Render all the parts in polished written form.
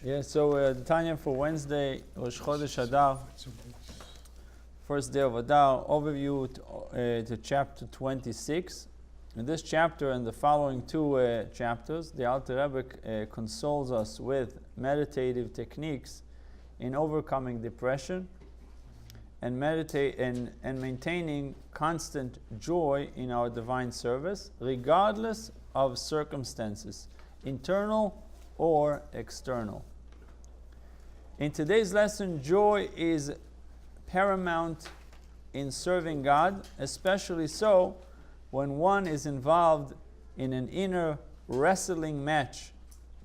Yeah, so Tanya for Wednesday, Rosh Chodesh Adar, first day of Adar, overview to chapter 26. In this chapter and the following two chapters, the Alter Rebbe consoles us with meditative techniques in overcoming depression and maintaining constant joy in our divine service, regardless of circumstances, internal or external. In today's lesson, joy is paramount in serving God, especially so when one is involved in an inner wrestling match,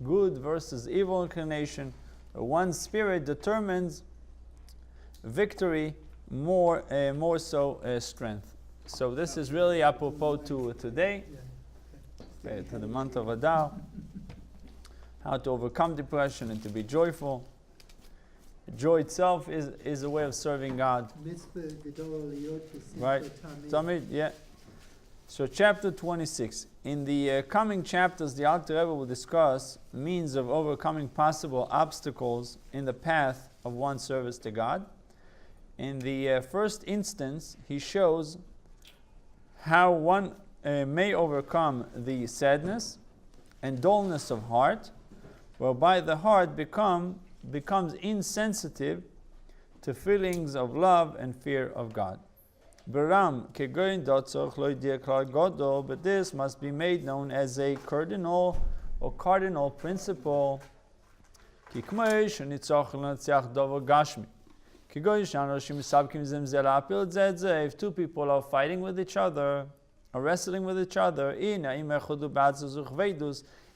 good versus evil inclination, where one's spirit determines victory more so strength. So this is really apropos to today, to the month of Adar, how to overcome depression and to be joyful. Joy itself is a way of serving God. Right? Tamid, yeah. So chapter 26. In the coming chapters, the Alter Rebbe will discuss means of overcoming possible obstacles in the path of one's service to God. In the first instance, he shows how one may overcome the sadness and dullness of heart, whereby the heart becomes insensitive to feelings of love and fear of God. But this must be made known as a cardinal principle. If two people are fighting with each other, or wrestling with each other,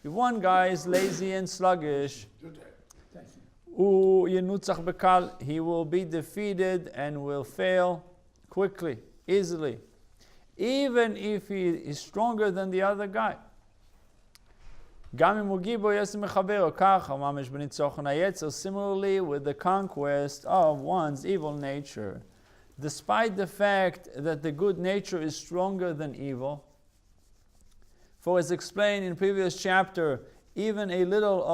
if one guy is lazy and sluggish, he will be defeated and will fail quickly, easily, even if he is stronger than the other guy. Similarly, with the conquest of one's evil nature, despite the fact that the good nature is stronger than evil, for as explained in previous chapter, even a little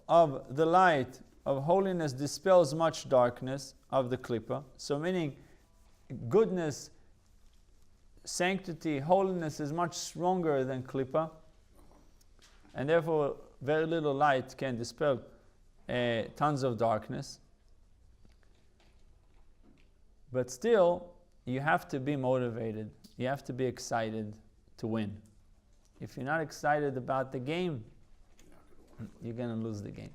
of the light of holiness dispels much darkness of the klippa. So meaning goodness, sanctity, holiness is much stronger than klippa, and therefore very little light can dispel tons of darkness. But still, you have to be motivated. You have to be excited to win. If you're not excited about the game, you're going to lose the game.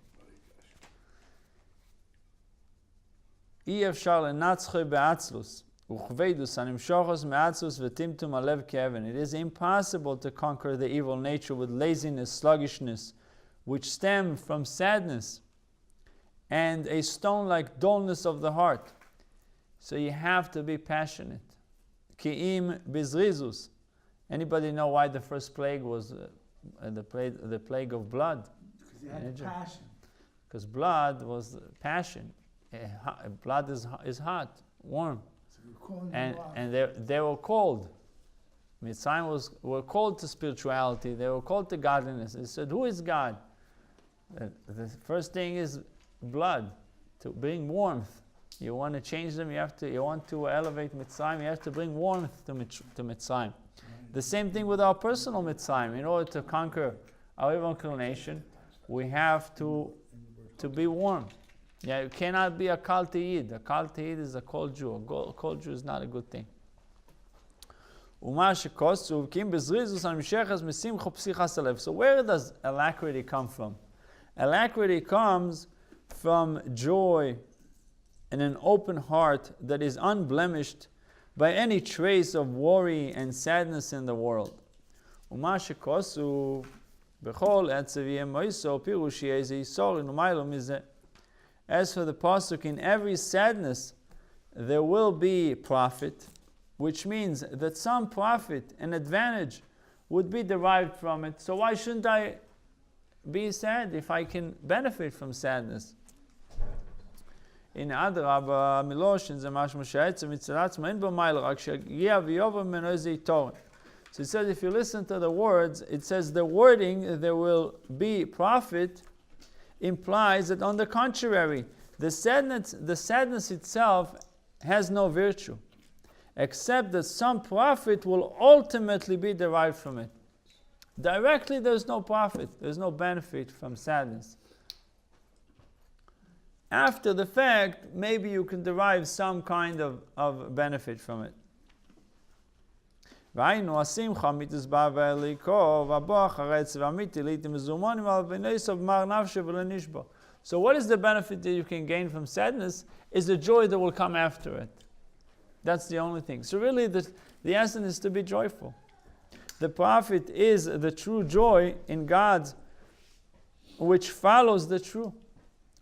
It is impossible to conquer the evil nature with laziness, sluggishness, which stem from sadness and a stone-like dullness of the heart. So you have to be passionate. Ki'im bizrizus. Anybody know why the first plague was the plague of blood? Because you had passion. Because blood was passion. Blood is hot, warm, So and they were called. Mitzrayim were called to spirituality. They were called to godliness. They said, "Who is God?" The first thing is blood, to bring warmth. You want to change them. You want to elevate Mitzrayim. You have to bring warmth to Mitzrayim. The same thing with our personal Mitzrayim. In order to conquer our evil inclination, we have to be warm. Yeah, you cannot be a Kal Tiyid. A Kal Tiyid is a cold Jew. A cold Jew is not a good thing. So where does alacrity come from? Alacrity comes from joy and an open heart that is unblemished by any trace of worry and sadness in the world. As for the pasuk, in every sadness there will be profit, which means that some profit and advantage would be derived from it. So why shouldn't I be sad if I can benefit from sadness? In Adrabah, Milosh, in Zemash Moshe, Mitzratz, Men B'Mayl, Rak Shagia V'Yovam Meno Eze Torah. So it says if you listen to the words, it says the wording, there will be profit, implies that on the contrary, the sadness itself has no virtue, except that some profit will ultimately be derived from it. Directly, there's no profit, there's no benefit from sadness. After the fact, maybe you can derive some kind of benefit from it. So what is the benefit that you can gain from sadness? Is the joy that will come after it. That's the only thing. So really the essence is to be joyful. The profit is the true joy in God, which follows the true.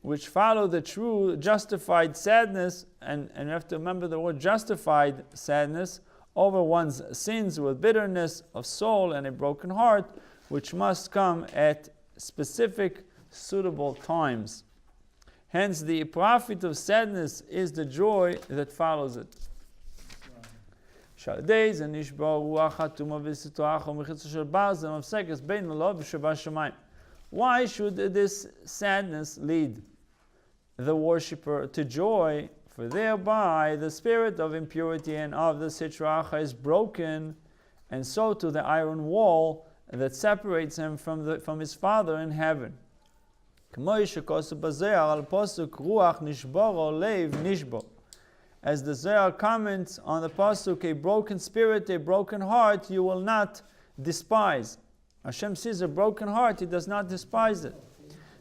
Which follow the true justified sadness, and you have to remember the word justified sadness, over one's sins with bitterness of soul and a broken heart, which must come at specific, suitable times. Hence, the profit of sadness is the joy that follows it. Why should this sadness lead the worshipper to joy? For thereby the spirit of impurity and of the Sitra Achra is broken, and so to the iron wall that separates him from his Father in heaven. As the Zohar comments on the pasuk, a broken spirit, a broken heart, you will not despise. Hashem sees a broken heart, He does not despise it.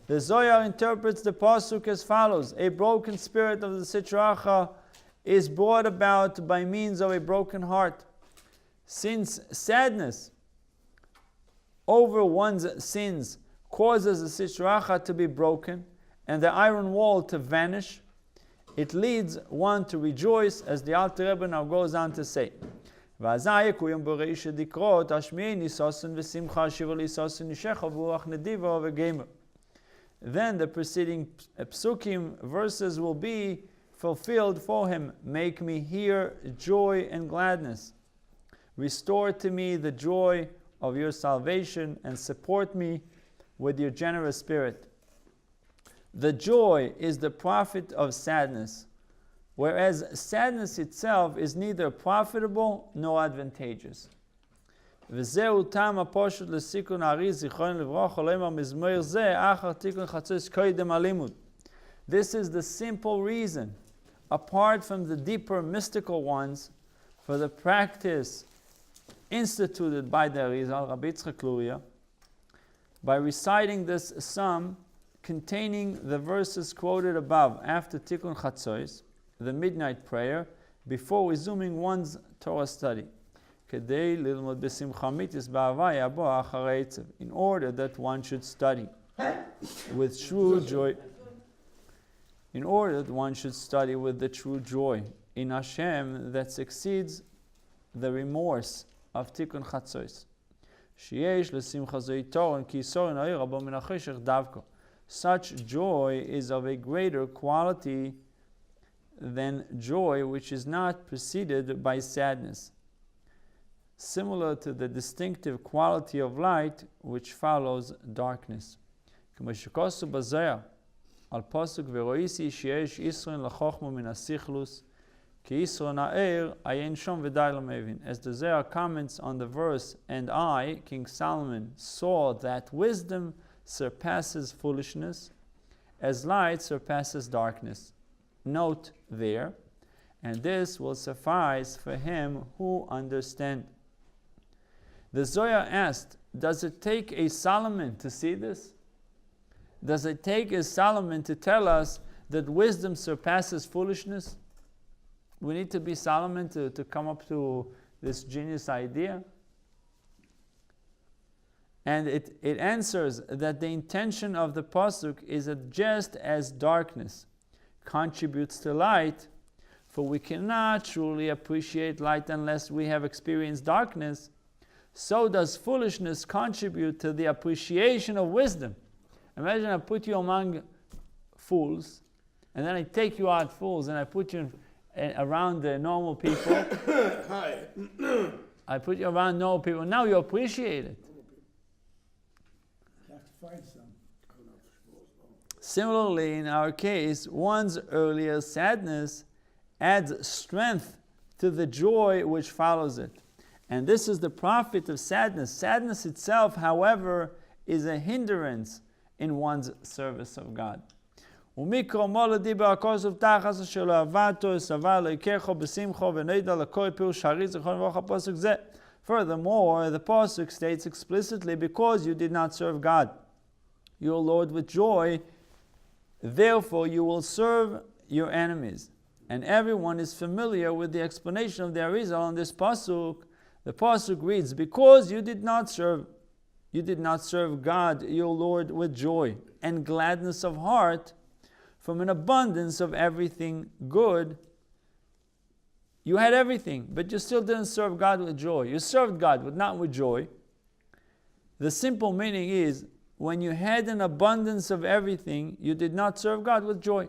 The Zohar interprets the pasuk as follows: a broken spirit of the Sitra Achra is brought about by means of a broken heart. Since sadness over one's sins causes the Sitra Achra to be broken and the iron wall to vanish, it leads one to rejoice, as the Alter Rebbe now goes on to say. Then the preceding psukim, verses will be fulfilled for him. Make me hear joy and gladness. Restore to me the joy of your salvation and support me with your generous spirit. The joy is the profit of sadness, whereas sadness itself is neither profitable nor advantageous. This is the simple reason, apart from the deeper mystical ones, for the practice instituted by the Arizal, Rabbi Yitzchak Luria, by reciting this psalm containing the verses quoted above after Tikkun Chatzos, the midnight prayer, before resuming one's Torah study. In order that one should study with true joy. In order that one should study with the true joy in Hashem that succeeds the remorse of Tikkun Chatzos. Such joy is of a greater quality than joy which is not preceded by sadness, similar to the distinctive quality of light which follows darkness. Al pasuk veroisi sheyesh Yisron lachokma min asichlus ki Yisron ha'er ayin shom v'day lamevin. As the Zohar comments on the verse, and I, King Solomon, saw that wisdom surpasses foolishness, as light surpasses darkness. Note there, and this will suffice for him who understands. The Zohar asked, does it take a Solomon to see this? Does it take a Solomon to tell us that wisdom surpasses foolishness? We need to be Solomon to come up to this genius idea. And it answers that the intention of the pasuk is that just as darkness contributes to light, for we cannot truly appreciate light unless we have experienced darkness, so does foolishness contribute to the appreciation of wisdom. Imagine I put you among fools, and then I take you out fools, and I put you around the normal people. Hi. I put you around normal people. Now you appreciate it. You have to find some. Similarly, in our case, one's earlier sadness adds strength to the joy which follows it. And this is the profit of sadness. Sadness itself, however, is a hindrance in one's service of God. Furthermore, the pasuk states explicitly, because you did not serve God, your Lord, with joy, therefore you will serve your enemies. And everyone is familiar with the explanation of the Arizal on this pasuk. The pasuk reads, because you did not serve God, your Lord, with joy and gladness of heart, from an abundance of everything good. You had everything, but you still didn't serve God with joy. You served God, but not with joy. The simple meaning is, when you had an abundance of everything, you did not serve God with joy.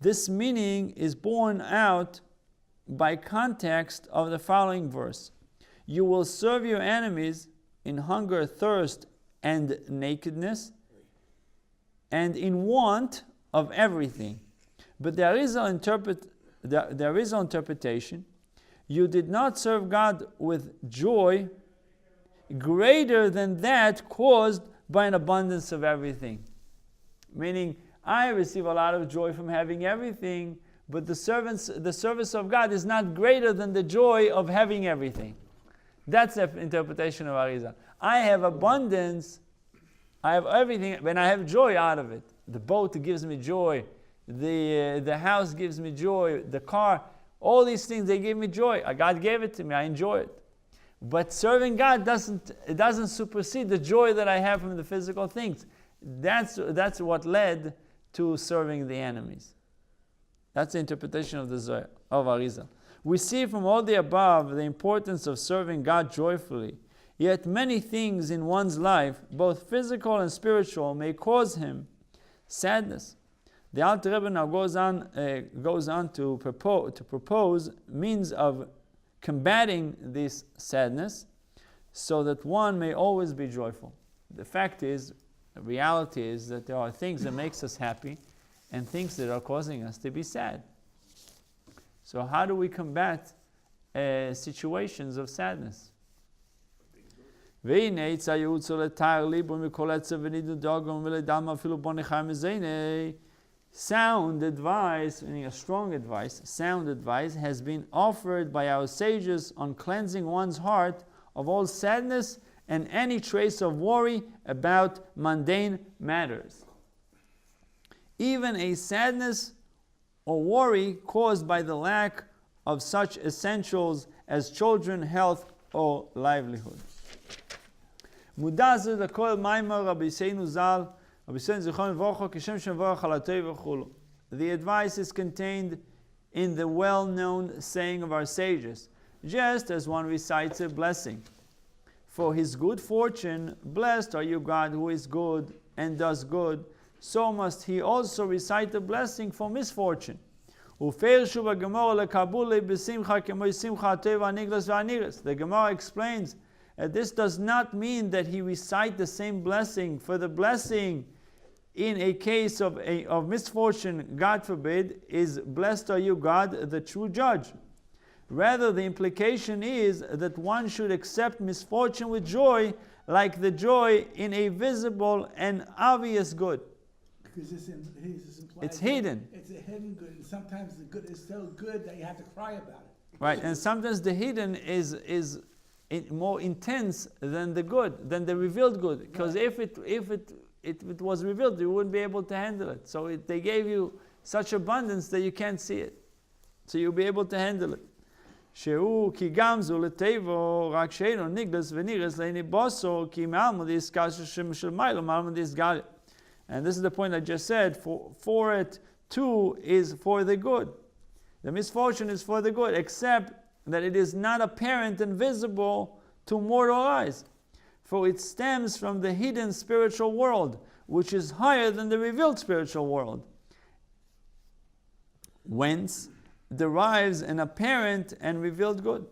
This meaning is borne out by context of the following verse. You will serve your enemies in hunger, thirst, and nakedness, and in want of everything. But there is an interpretation. You did not serve God with joy greater than that caused by an abundance of everything. Meaning, I receive a lot of joy from having everything, but the service of God is not greater than the joy of having everything. That's the interpretation of Arizal. I have abundance, I have everything, and I have joy out of it. The boat gives me joy, the house gives me joy, the car, all these things, they give me joy. God gave it to me, I enjoy it. But serving God doesn't supersede the joy that I have from the physical things. That's what led to serving the enemies. That's the interpretation of the Zohar, of Arizal. We see from all the above the importance of serving God joyfully. Yet many things in one's life, both physical and spiritual, may cause him sadness. The Alter Rebbe now goes on to propose means of combating this sadness so that one may always be joyful. The reality is that there are things that makes us happy and things that are causing us to be sad. So how do we combat situations of sadness? Sound advice, meaning a strong advice, sound advice has been offered by our sages on cleansing one's heart of all sadness and any trace of worry about mundane matters. Even a sadness or worry caused by the lack of such essentials as children, health, or livelihood. The advice is contained in the well-known saying of our sages, just as one recites a blessing. For his good fortune, blessed are you, God, who is good and does good, so must he also recite the blessing for misfortune. The Gemara explains that this does not mean that he recite the same blessing for the blessing in a case of misfortune, God forbid, is blessed are you, God, the true judge. Rather, the implication is that one should accept misfortune with joy, like the joy in a visible and obvious good. Because it's hidden. It's a hidden good, and sometimes the good is so good that you have to cry about it. Right, and sometimes the hidden is more intense than the good, than the revealed good. Because if it was revealed, you wouldn't be able to handle it. So they gave you such abundance that you can't see it. So you'll be able to handle it. שהוא כי גם זו לטבעו, רק שאינו ניגלס ונירס לעיני בוסו, כי מעלמא דעסקה של מיילו, מעלמא דעסגליה. And this is the point I just said, for it too is for the good. The misfortune is for the good, except that it is not apparent and visible to mortal eyes. For it stems from the hidden spiritual world, which is higher than the revealed spiritual world. Whence derives an apparent and revealed good.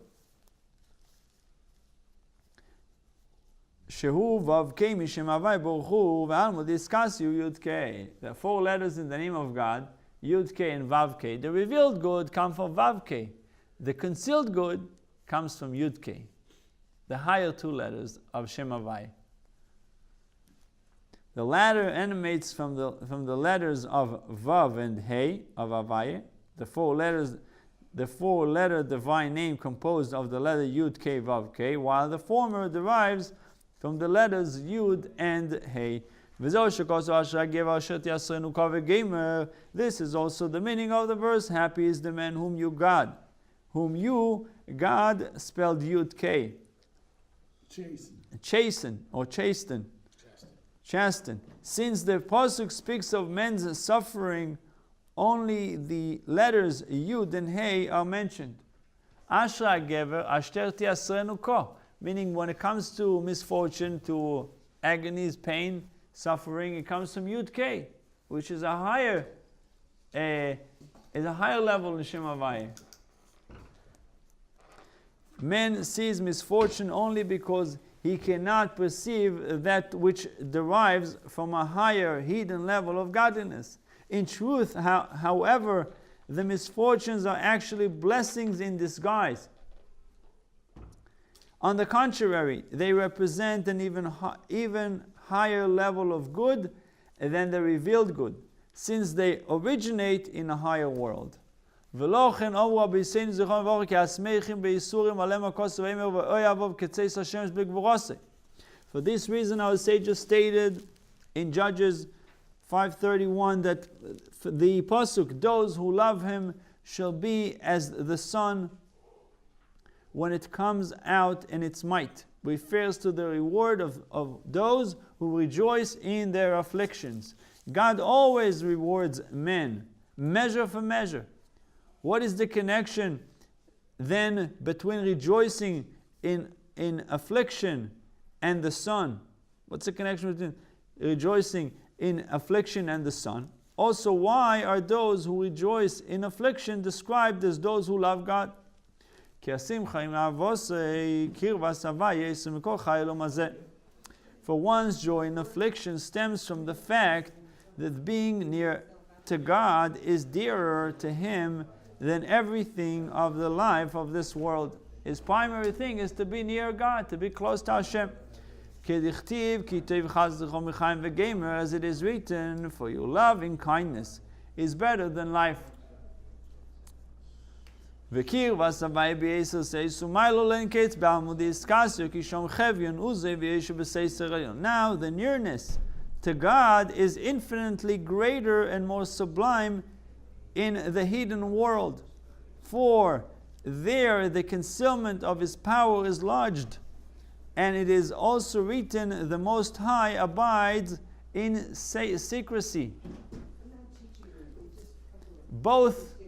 Shehu Vav Kei Mishem Havai Baruch Hu Ve'almo Diskasyu Yud Kei. The 4 letters in the name of God, Yud Kei and Vav Kei. The revealed good come from Vav Kei. The concealed good comes from Yud Kei, the higher 2 letters of Shem Havai. The latter emanates from the letters of Vav and Hey of Havai, the 4-letter divine name composed of the letter Yud Kei Vav Kei, while the former derives from the letters Yud and Hey. This is also the meaning of the verse, happy is the man whom you, God, spelled Yud Kei. Chasten or chasten. Since the pasuk speaks of men's suffering, only the letters Yud and Hey are mentioned. Ashra Gever Ashter Tiasrenu Ko. Meaning, when it comes to misfortune, to agonies, pain, suffering, it comes from Yud Kei, which is a higher level in Shem Havai. Man sees misfortune only because he cannot perceive that which derives from a higher hidden level of godliness. In truth, however, the misfortunes are actually blessings in disguise. On the contrary, they represent an even higher level of good than the revealed good, since they originate in a higher world. For this reason, our sages stated in Judges 5:31 that the pasuk, those who love him shall be as the sun when it comes out in its might, refers to the reward of those who rejoice in their afflictions. God always rewards men, measure for measure. What is the connection then between rejoicing in affliction and the sun? What's the connection between rejoicing in affliction and the sun? Also, why are those who rejoice in affliction described as those who love God? For one's joy in affliction stems from the fact that being near to God is dearer to him than everything of the life of this world. His primary thing is to be near God, to be close to Hashem. As it is written, for your loving kindness is better than life. Now the nearness to God is infinitely greater and more sublime in the hidden world, for there the concealment of his power is lodged, and it is also written, the Most High abides in secrecy. Both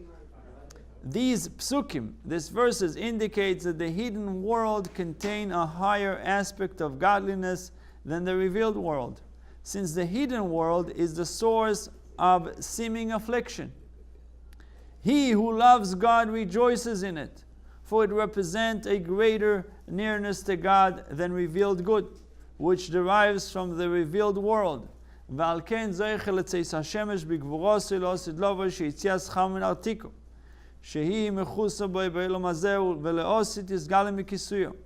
these psukim, these verses, indicates that the hidden world contain a higher aspect of godliness than the revealed world, since the hidden world is the source of seeming affliction. He who loves God rejoices in it, for it represents a greater nearness to God than revealed good, which derives from the revealed world. Now the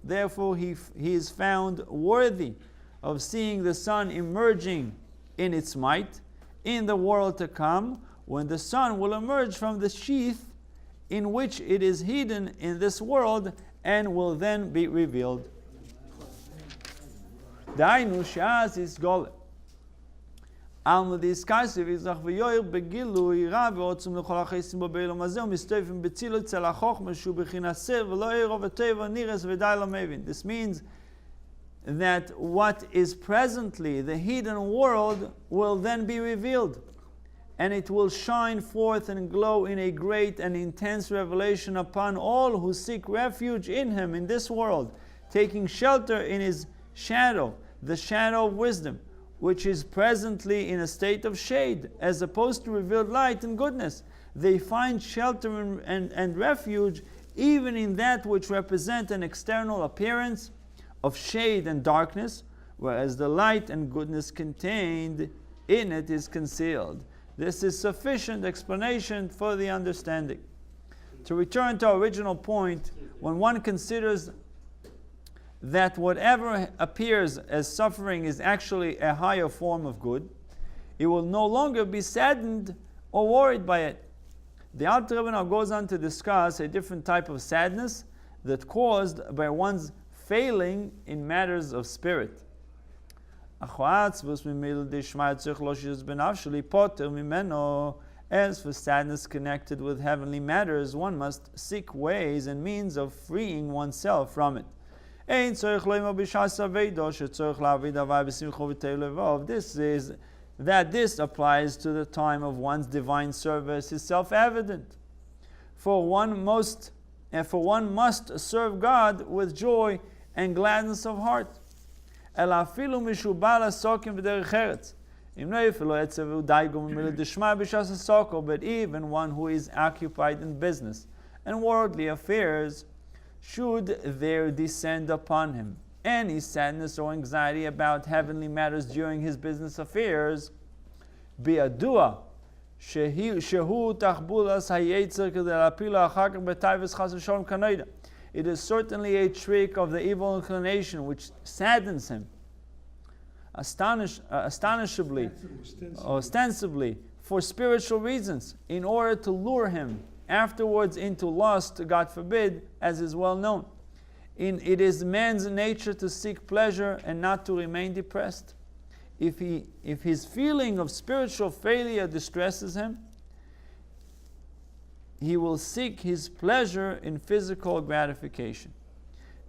Therefore he is found worthy of seeing the sun emerging in its might in the world to come, when the sun will emerge from the sheath in which it is hidden in this world and will then be revealed. Dainu she'az yisgoleh. Alma diskasiv izach v'yoyer begilui ra v'otzum l'chol ha'chesim bo be'elam hazeh u'mistoifim b'tzilut zel ha'chochma shu b'chinaser v'lo eiro v'teva nires v'day lo mevin. This means that what is presently the hidden world will then be revealed, and it will shine forth and glow in a great and intense revelation upon all who seek refuge in him in this world, taking shelter in his shadow, the shadow of wisdom, which is presently in a state of shade, as opposed to revealed light and goodness. They find shelter and refuge even in that which represent an external appearance of shade and darkness, whereas the light and goodness contained in it is concealed. This is sufficient explanation for the understanding. To return to our original point, when one considers that whatever appears as suffering is actually a higher form of good, he will no longer be saddened or worried by it. The Alter Rebbe now goes on to discuss a different type of sadness that's caused by one's failing in matters of spirit. As for sadness connected with heavenly matters, one must seek ways and means of freeing oneself from it. This applies to the time of one's divine service is self-evident. For one must serve God with joy and gladness of heart. But even one who is occupied in business and worldly affairs, should there descend upon him any sadness or anxiety about heavenly matters during his business affairs, bi'adua shehu tachbulas hayetzer kedei lapila achar כך b'tayvus chas v'sholom kanoida. It is certainly a trick of the evil inclination which saddens him, ostensibly, for spiritual reasons, in order to lure him afterwards into lust, God forbid, as is well known. It is man's nature to seek pleasure and not to remain depressed. If his feeling of spiritual failure distresses him, he will seek his pleasure in physical gratification.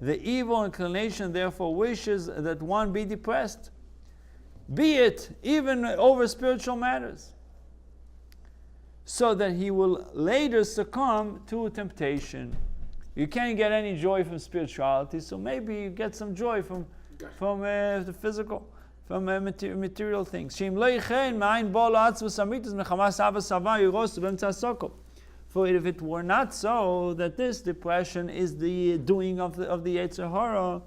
The evil inclination therefore wishes that one be depressed, be it even over spiritual matters, so that he will later succumb to temptation. You can't get any joy from spirituality, so maybe you get some joy from the physical, from material things. For if it were not so, that this depression is the doing of the Yetzer Hara,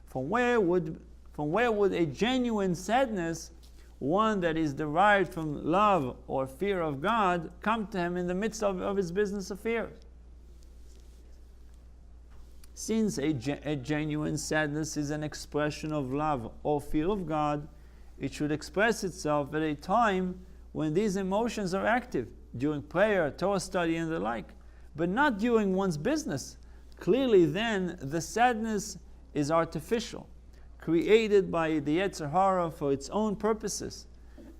from where would a genuine sadness, one that is derived from love or fear of God, come to him in the midst of his business affairs? Since a genuine sadness is an expression of love or fear of God, it should express itself at a time when these emotions are active, during prayer, Torah study, and the like, but not during one's business. Clearly then, the sadness is artificial, created by the Yetzer Hara for its own purposes,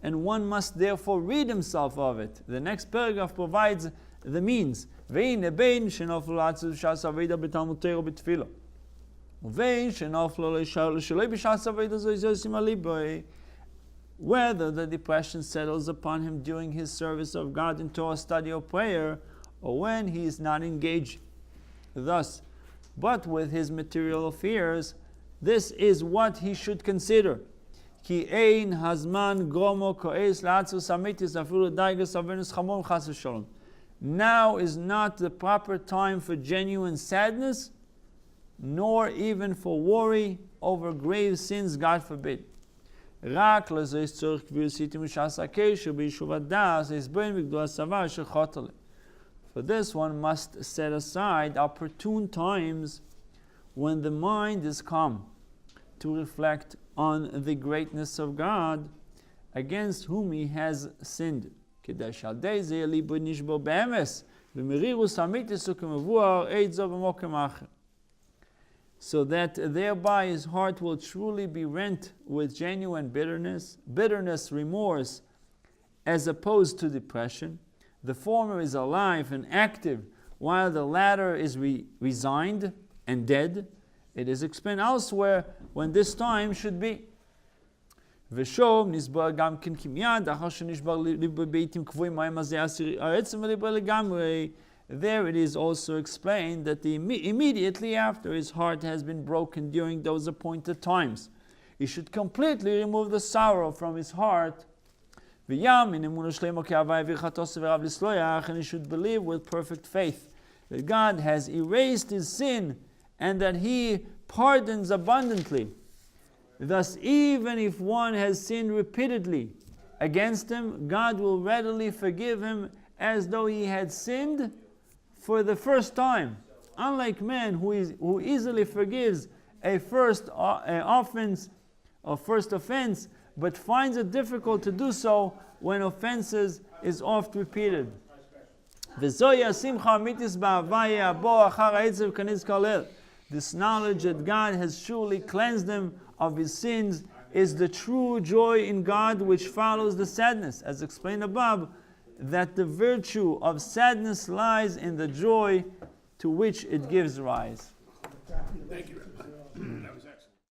and one must therefore rid himself of it. The next paragraph provides the means. Whether the depression settles upon him during his service of God in Torah study or prayer, or when he is not engaged thus, but with his material affairs, this is what he should consider. Ki ein hazman gomo ko'es la'atzus amitis afilu daigas avenus chamon chas v'sholom. Now is not the proper time for genuine sadness, nor even for worry over grave sins, God forbid. For this one must set aside opportune times when the mind is calm, to reflect on the greatness of God against whom he has sinned, so that thereby his heart will truly be rent with genuine bitterness, remorse, as opposed to depression. The former is alive and active, while the latter is resigned and dead. It is explained elsewhere when this time should be. There it is also explained that immediately after his heart has been broken during those appointed times, he should completely remove the sorrow from his heart, and he should believe with perfect faith that God has erased his sin and that he pardons abundantly. Thus, even if one has sinned repeatedly against him, God will readily forgive him as though he had sinned for the first time. Unlike man who easily forgives a first offense or first offense, but finds it difficult to do so when offenses is oft repeated. This knowledge that God has surely cleansed him of his sins is the true joy in God which follows the sadness. As explained above, that the virtue of sadness lies in the joy to which it gives rise. Thank you.